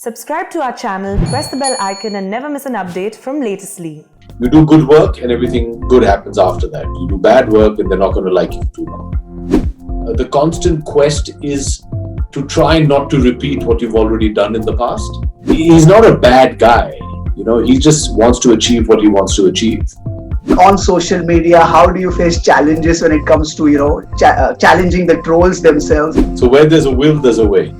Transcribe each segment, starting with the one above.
Subscribe to our channel, press the bell icon and never miss an update from Latestly. You do good work and everything good happens after that. You do bad work and they're not going to like you for too long. The constant quest is to try not to repeat what you've already done in the past. He's not a bad guy. He just wants to achieve what he wants to achieve. On social media, how do you face challenges when it comes to challenging the trolls themselves? So where there's a will, there's a way.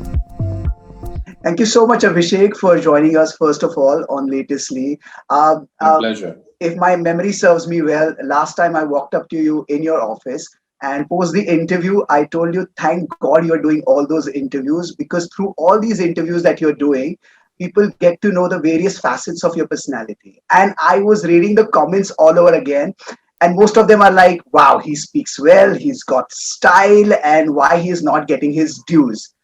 Thank you so much, Abhishek, for joining us first of all on Latestly. My pleasure. If my memory serves me well, last time I walked up to you in your office and post the interview, I told you, thank God you're doing all those interviews, because through all these interviews that you're doing, people get to know the various facets of your personality. And I was reading the comments all over again, and most of them are like, wow, he speaks well, he's got style, and why he is not getting his dues.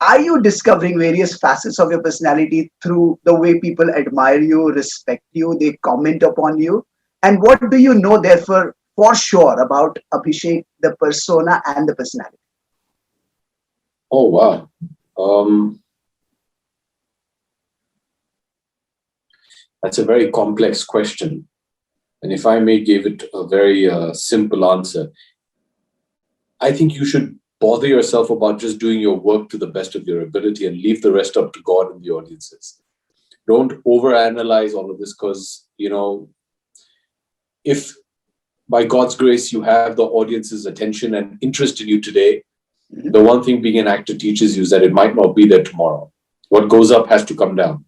Are you discovering various facets of your personality through the way people admire you, respect you, they comment upon you? And what do you know, therefore, for sure about Abhishek, the persona and the personality? Oh, wow. That's a very complex question. And if I may give it a very simple answer, I think you should bother yourself about just doing your work to the best of your ability and leave the rest up to God and the audiences. Don't overanalyze all of this, because, if by God's grace you have the audience's attention and interest in you today, the one thing being an actor teaches you is that it might not be there tomorrow. What goes up has to come down.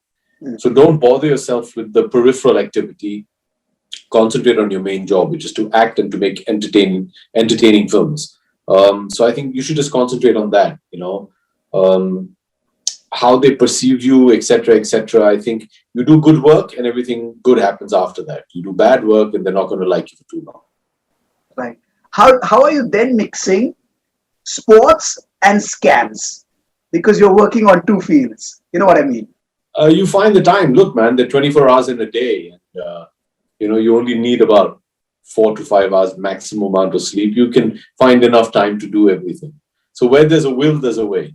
So don't bother yourself with the peripheral activity. Concentrate on your main job, which is to act and to make entertaining films. So I think you should just concentrate on that, how they perceive you, etc., etc. I think you do good work and everything good happens after that. You do bad work and they're not going to like you for too long. Right. How are you then mixing sports and scams? Because you're working on two fields. You know what I mean? You find the time. Look, man, there are 24 hours in a day. And, you only need about 4 to 5 hours maximum amount of sleep. You can find enough time to do everything. So where there's a will, there's a way.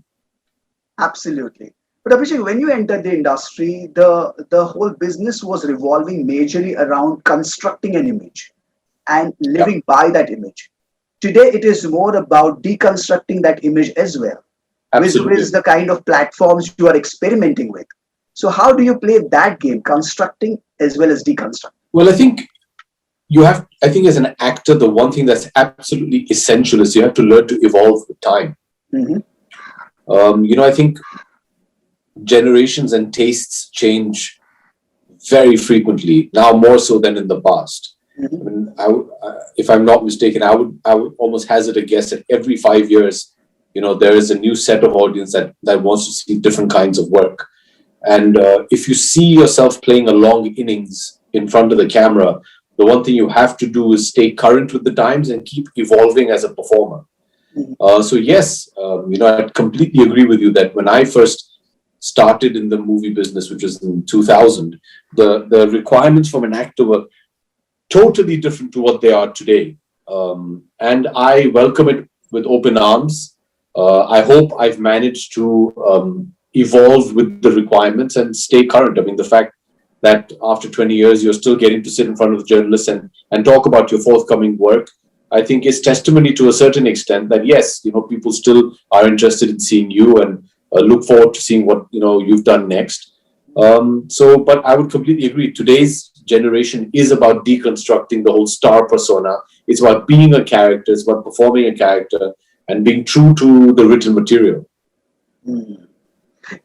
Absolutely. But Abhishek, when you entered the industry, the whole business was revolving majorly around constructing an image and living by that image. Today, it is more about deconstructing that image as well, Absolutely. which is the kind of platforms you are experimenting with. So how do you play that game, constructing as well as deconstructing? Well, I think as an actor, the one thing that's absolutely essential is you have to learn to evolve with time. I think generations and tastes change very frequently, now more so than in the past. I mean, if I'm not mistaken, I would almost hazard a guess that every 5 years, there is a new set of audience that wants to see different kinds of work. And if you see yourself playing a long innings in front of the camera, the one thing you have to do is stay current with the times and keep evolving as a performer. So yes, I completely agree with you that when I first started in the movie business, which was in 2000, the requirements from an actor were totally different to what they are today. And I welcome it with open arms. I hope I've managed to evolve with the requirements and stay current. I mean, the fact that after 20 years, you're still getting to sit in front of journalists and talk about your forthcoming work, I think is testimony to a certain extent that, yes, people still are interested in seeing you and look forward to seeing what, you've done next. But I would completely agree. Today's generation is about deconstructing the whole star persona. It's about being a character. It's about performing a character and being true to the written material.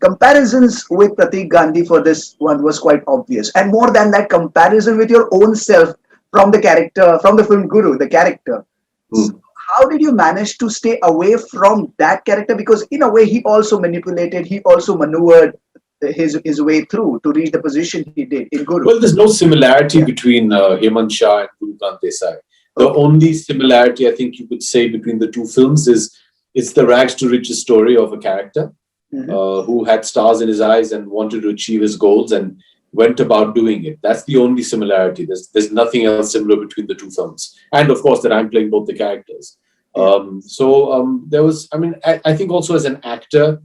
Comparisons with Pratik Gandhi for this one was quite obvious. And more than that, comparison with your own self from the character, from the film Guru, the character. So how did you manage to stay away from that character? Because in a way, he also manipulated, he also maneuvered his way through to reach the position he did in Guru. Well, there's no similarity between Hemant Shah and Guru Kant Desai. The only similarity I think you could say between the two films is it's the rags to riches story of a character who had stars in his eyes and wanted to achieve his goals and went about doing it. That's the only similarity. There's nothing else similar between the two films. And of course that I'm playing both the characters. There was, I think also as an actor,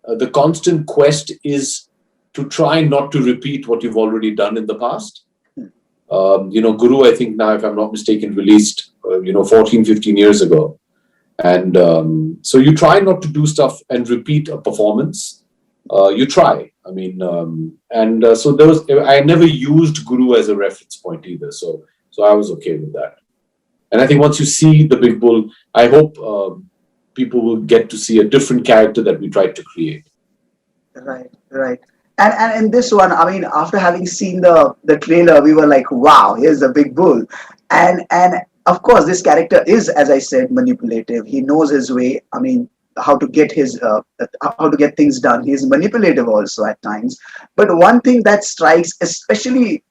the constant quest is to try not to repeat what you've already done in the past. Guru, I think now, if I'm not mistaken, released, 14, 15 years ago. And so you try not to do stuff and repeat a performance. You try. I mean, so I never used Guru as a reference point either. So I was okay with that. And I think once you see the Big Bull, I hope people will get to see a different character that we tried to create. Right, right. And in this one, I mean, after having seen the trailer, we were like, wow, here's the Big Bull. And of course, this character is, as I said, manipulative. He knows his way. I mean, how to get things done. He's manipulative also at times. But one thing that strikes, especially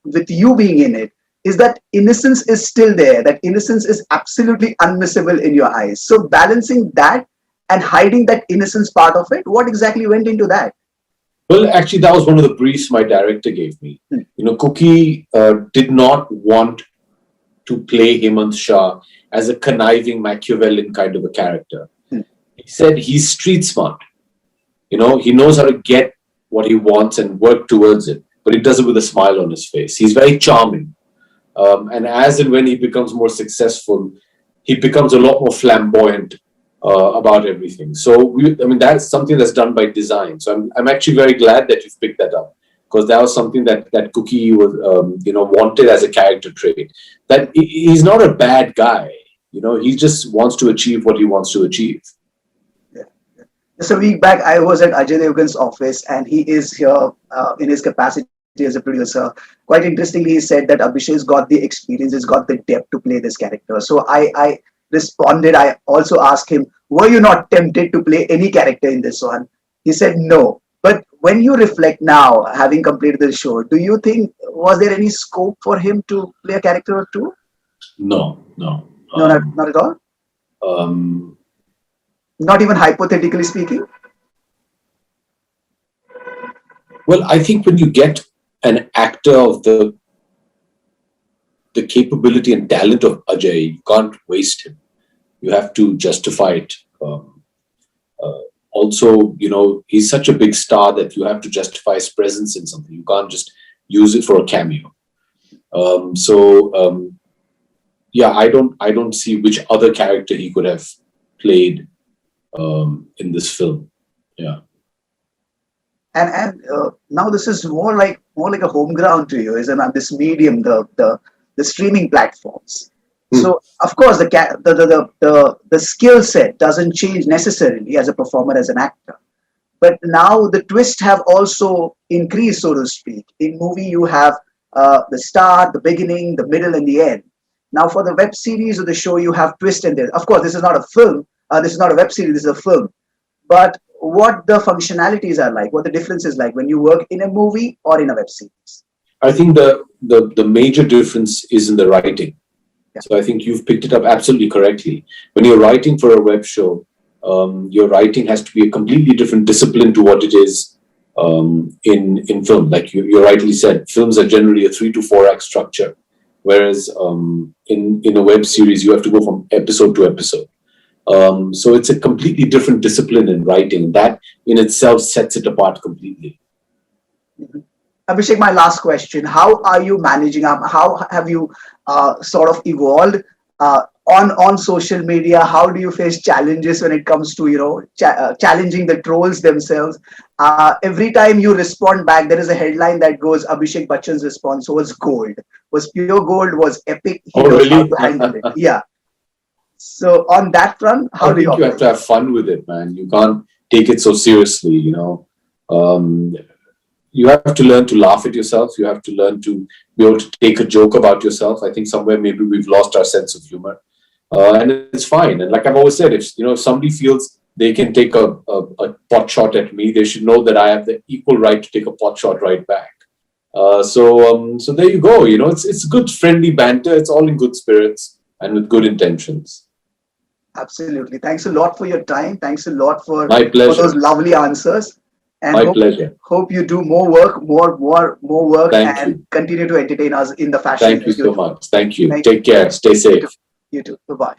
with you being in it, is that innocence is still there. That innocence is absolutely unmissable in your eyes. So balancing that and hiding that innocence part of it, what exactly went into that? Well, actually, that was one of the briefs my director gave me. Cookie did not want to play Hemant Shah as a conniving Machiavellian kind of a character. He said he's street smart. He knows how to get what he wants and work towards it, but he does it with a smile on his face. He's very charming. And as and when he becomes more successful, he becomes a lot more flamboyant about everything. So, that's something that's done by design. So I'm actually very glad that you've picked that up, because that was something that Cookie was, wanted as a character trait. That he's not a bad guy. He just wants to achieve what he wants to achieve. Yeah. Just a week back, I was at Ajay Devgan's office, and he is here in his capacity as a producer. Quite interestingly, he said that Abhishek's got the experience, he's got the depth to play this character. So I responded. I also asked him, were you not tempted to play any character in this one? He said no. But when you reflect now, having completed the show, do you think, was there any scope for him to play a character or two? No. No, not at all? Not even hypothetically speaking? Well, I think when you get an actor of the capability and talent of Ajay, you can't waste him. You have to justify it. Also, he's such a big star that you have to justify his presence in something. You can't just use it for a cameo. I don't see which other character he could have played in this film. Yeah. And now this is more like a home ground to you, isn't it? This medium, the streaming platforms. So of course the skill set doesn't change necessarily as a performer, as an actor. But now the twists have also increased, so to speak. In movie you have the start, the beginning, the middle, and the end. Now for the web series or the show you have twist and there. Of course this is not a film. This is not a web series. This is a film. But what the functionalities are like, what the difference is like when you work in a movie or in a web series? I think the major difference is in the writing. Yeah. So I think you've picked it up absolutely correctly. When you're writing for a web show, your writing has to be a completely different discipline to what it is in film. Like you rightly said, films are generally a 3 to 4 act structure, whereas in a web series you have to go from episode to episode. So it's a completely different discipline in writing. That in itself sets it apart completely. Abhishek, my last question. How are you managing up? How have you sort of evolved on social media? How do you face challenges when it comes to, challenging the trolls themselves? Every time you respond back, there is a headline that goes, Abhishek Bachchan's response was gold, was pure gold, was epic. He knows how to handle it. Yeah. So on that front, how do you have to have fun with it, man. You can't take it so seriously, you have to learn to laugh at yourself. You have to learn to be able to take a joke about yourself. I think somewhere maybe we've lost our sense of humor, and it's fine. And like I've always said, if somebody feels they can take a pot shot at me, they should know that I have the equal right to take a pot shot right back. So there you go. It's good friendly banter. It's all in good spirits and with good intentions. Absolutely. Thanks a lot for your time. Thanks a lot for those lovely answers. And My pleasure. Hope you do more work, more work, and continue to entertain us in the fashion. Thank you so much. Thank you. Take care. Stay safe. You too. Bye-bye.